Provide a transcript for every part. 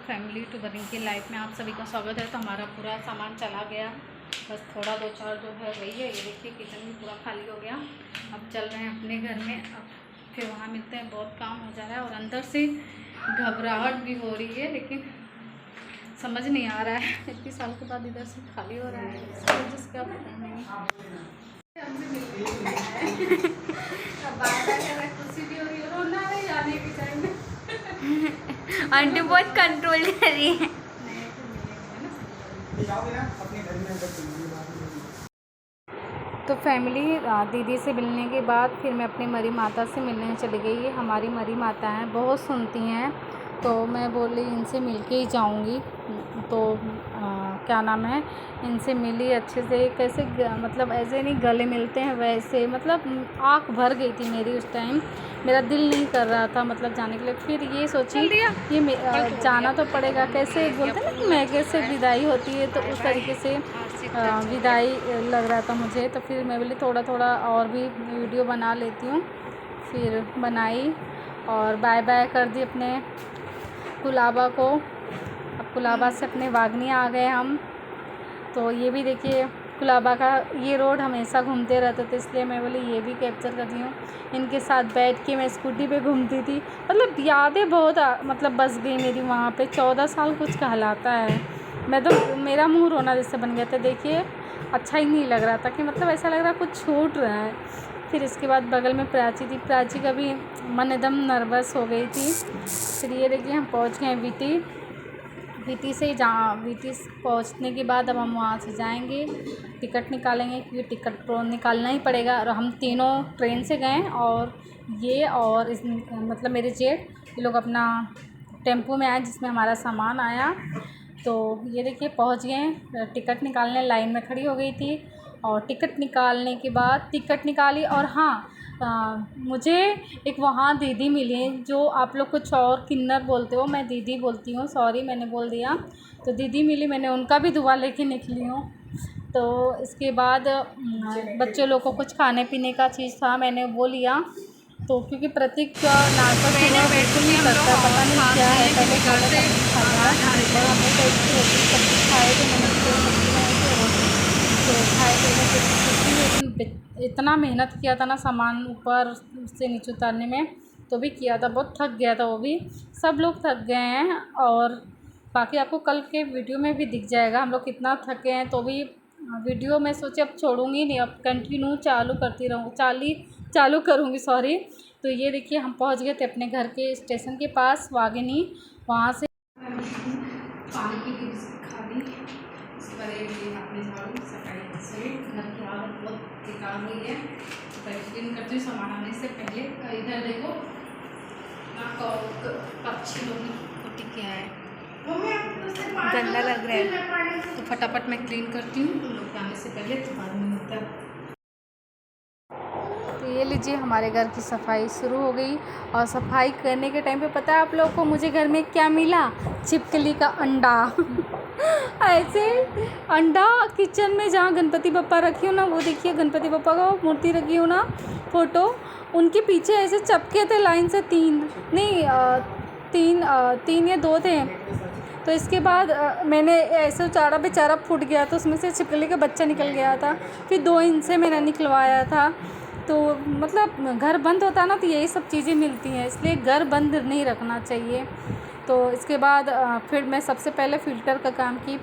Family to Warring की life में आप सभी का स्वागत है। तो हमारा पूरा सामान चला गया, बस थोड़ा दो चार जो है वही है। ये देखिए किचन भी पूरा खाली हो गया। अब चल रहे हैं अपने घर में, अब फिर वहाँ मिलते हैं। बहुत काम हो जा रहा है और अंदर से घबराहट भी हो रही है, लेकिन समझ नहीं आ रहा है इतनी साल के बाद इधर से खाली हो रहा है, इसकी वजह से क्या पता नहीं। खुशी भी हो रही है, रोना है आने के टाइम में। आंटी बहुत कंट्रोल कर रही है। तो फैमिली दीदी से मिलने के बाद फिर मैं अपनी मरी माता से मिलने चली गई। हमारी मरी माता हैं, बहुत सुनती हैं, तो मैं बोली इनसे मिल के ही जाऊँगी। तो क्या नाम है, इनसे मिली अच्छे से। कैसे मतलब ऐसे नहीं गले मिलते हैं वैसे, मतलब आँख भर गई थी मेरी उस टाइम। मेरा दिल नहीं कर रहा था मतलब जाने के लिए। फिर ये सोची ये जाना तो पड़ेगा। कैसे बोलते हैं ना कि मैं कैसे विदाई होती है, तो उस तरीके से विदाई लग रहा था मुझे। तो फिर मैं बोली थोड़ा थोड़ा और भी वीडियो बना लेती हूँ। फिर बनाई और बाय बाय कर दी अपने कुलाबा को। अब कुलाबा से अपने वागनी आ गए हम। तो ये भी देखिए कुलाबा का ये रोड हमेशा घूमते रहते थे, इसलिए मैं बोली ये भी कैप्चर कर रही हूँ। इनके साथ बैठ के मैं स्कूटी पे घूमती थी। मतलब यादें बहुत मतलब बस गई मेरी वहाँ पे। 14 साल कुछ कहलाता है। मैं तो मेरा मुंह रोना जैसे बन गया था। देखिए अच्छा ही नहीं लग रहा था कि मतलब ऐसा लग रहा कुछ छूट रहा है। फिर इसके बाद बगल में प्राची थी। प्राची का भी मन एकदम नर्वस हो गई थी। फिर ये देखिए हम पहुँच गए वीटी से वीटी पहुँचने के बाद अब हम वहाँ से जाएंगे, टिकट निकालेंगे, क्योंकि टिकट तो निकालना ही पड़ेगा। और हम तीनों ट्रेन से गए और ये और इस मतलब मेरे जेठ ये लोग अपना टेम्पो में आए, जिसमें हमारा सामान आया। तो ये देखिए पहुँच गए। टिकट निकालने लाइन में खड़ी हो गई थी और टिकट निकालने के बाद टिकट निकाली। और हाँ मुझे एक वहाँ दीदी मिली, जो आप लोग कुछ और किन्नर बोलते हो, मैं दीदी बोलती हूँ, सॉरी मैंने बोल दिया। तो दीदी मिली, मैंने उनका भी दुआ लेके निकली हूँ। तो इसके बाद बच्चों लोग को कुछ खाने पीने का चीज़ था, मैंने वो लिया। तो क्योंकि प्रतीक का नाश्ता सुबह बिल्कुल नहीं करता, पता नहीं क्या है। पहले खाना खाया और हमने तो इसकी रोटी सब्ज़ी खाए थे, मैंने तो सब्ज़ी बनाई थी रोटी तो खाए थे। लेकिन इतना मेहनत किया था ना सामान ऊपर से नीचे उतारने में, तो भी किया था, बहुत थक गया था वो भी। सब लोग थक गए हैं और बाकी आपको कल के वीडियो में भी दिख जाएगा हम लोग कितना थके हैं। तो भी वीडियो मैं सोची अब छोड़ूंगी नहीं, अब कंटिन्यू चालू करती रहूँ, चालू करूँगी सॉरी। तो ये देखिए हम पहुँच गए थे अपने घर के स्टेशन के पास वागिनी। वहाँ से पानी की खा ली, इस पर अपने झाड़ू सफाई से घर की हालत बहुत बेकार हुई है। क्लीन करती हूँ सामान आने से पहले। इधर देखो पक्षी लोग कुटी क्या है, गंदा लग रहा है। तो फटाफट मैं क्लीन करती हूँ उन लोग आने से पहले, तो बाद में होता है। तो ये लीजिए हमारे घर की सफाई शुरू हो गई। और सफाई करने के टाइम पे पता है आप लोग को मुझे घर में क्या मिला? छिपकली का अंडा। ऐसे अंडा किचन में जहाँ गणपति बप्पा रखी हो ना, वो देखिए गणपति बप्पा का मूर्ति रखी हो ना फ़ोटो, उनके पीछे ऐसे चपके थे लाइन से तीन या दो थे। तो इसके बाद मैंने ऐसे चारा बेचारा फूट गया, तो उसमें से छिपकली का बच्चा निकल गया था। फिर 2 इनसे मैंने निकलवाया था। तो मतलब घर बंद होता है ना, तो यही सब चीज़ें मिलती हैं, इसलिए घर बंद नहीं रखना चाहिए। तो इसके बाद फिर मैं सबसे पहले फ़िल्टर का काम की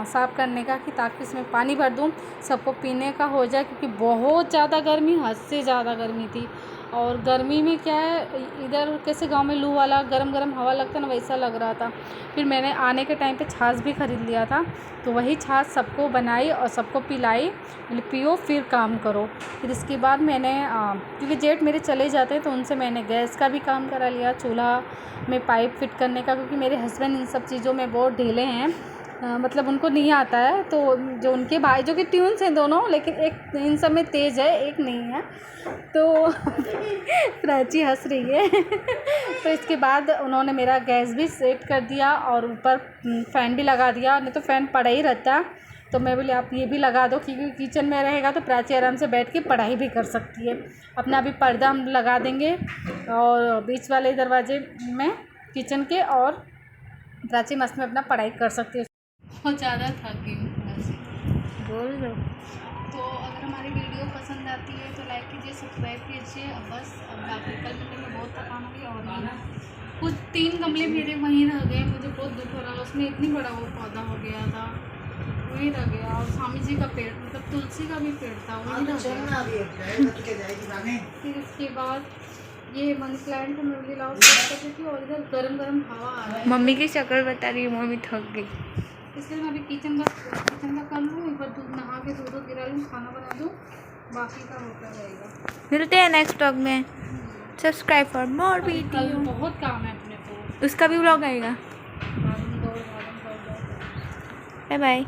साफ़ करने का, कि ताकि इसमें पानी भर दूँ सबको पीने का हो जाए, क्योंकि बहुत ज़्यादा गर्मी, हद से ज़्यादा गर्मी थी। और गर्मी में क्या है, इधर कैसे गांव में लू वाला गरम गरम हवा लगता है ना, वैसा लग रहा था। फिर मैंने आने के टाइम पे छाछ भी ख़रीद लिया था, तो वही छाछ सबको बनाई और सबको पिलाई, बोले पियो फिर काम करो। फिर इसके बाद मैंने क्योंकि जेठ मेरे चले जाते हैं, तो उनसे मैंने गैस का भी काम करा लिया, चूल्हा में पाइप फिट करने का, क्योंकि मेरे हस्बैंड इन सब चीज़ों में बहुत ढीले हैं। मतलब उनको नहीं आता है। तो जो उनके भाई जो कि ट्यून्स हैं दोनों, लेकिन एक इन सब में तेज़ है, एक नहीं है। तो प्राची हंस रही है। तो इसके बाद उन्होंने मेरा गैस भी सेट कर दिया और ऊपर फ़ैन भी लगा दिया, नहीं तो फ़ैन पड़ा ही रहता। तो मैं बोली आप ये भी लगा दो, क्योंकि किचन में रहेगा तो प्राची आराम से बैठ के पढ़ाई भी कर सकती है। अपना अभी पर्दा हम लगा देंगे और बीच वाले दरवाजे में किचन के, और प्राची मस्त में अपना पढ़ाई कर सकती है। बहुत ज़्यादा थक गई हूँ प्राची। बोल दो। तो अगर हमारी वीडियो पसंद आती है तो लाइक कीजिए, सब्सक्राइब कीजिए। अब बस अब बाकी कल मिलेंगे। बहुत थकान हो गई और नहीं ना, कुछ 3 गमले मेरे वहीं रह गए, मुझे बहुत दुख हो रहा। उसमें इतनी बड़ा वो पौधा हो गया था, वहीं रह गया। और स्वामी जी का पेड़, मतलब तुलसी का भी पेड़ था, वहीं रह गया। फिर इसके बाद ये मनी प्लांट में भी लाओ करती थी, और इधर गरम गरम हवा आ रहा है। मम्मी की शक्ल बता रही है, मम्मी थक गई। इसलिए मैं अभी किचन का कर लूँ, एक बार दूध नहा के दूध गिरा लूँ, खाना बना दूँ, बाकी का होता रहेगा। मिलते हैं नेक्स्ट व्लॉग में। सब्सक्राइब फॉर मोर कल वीडियो। बहुत काम है अपने को। उसका भी व्लॉग आएगा। Bye bye.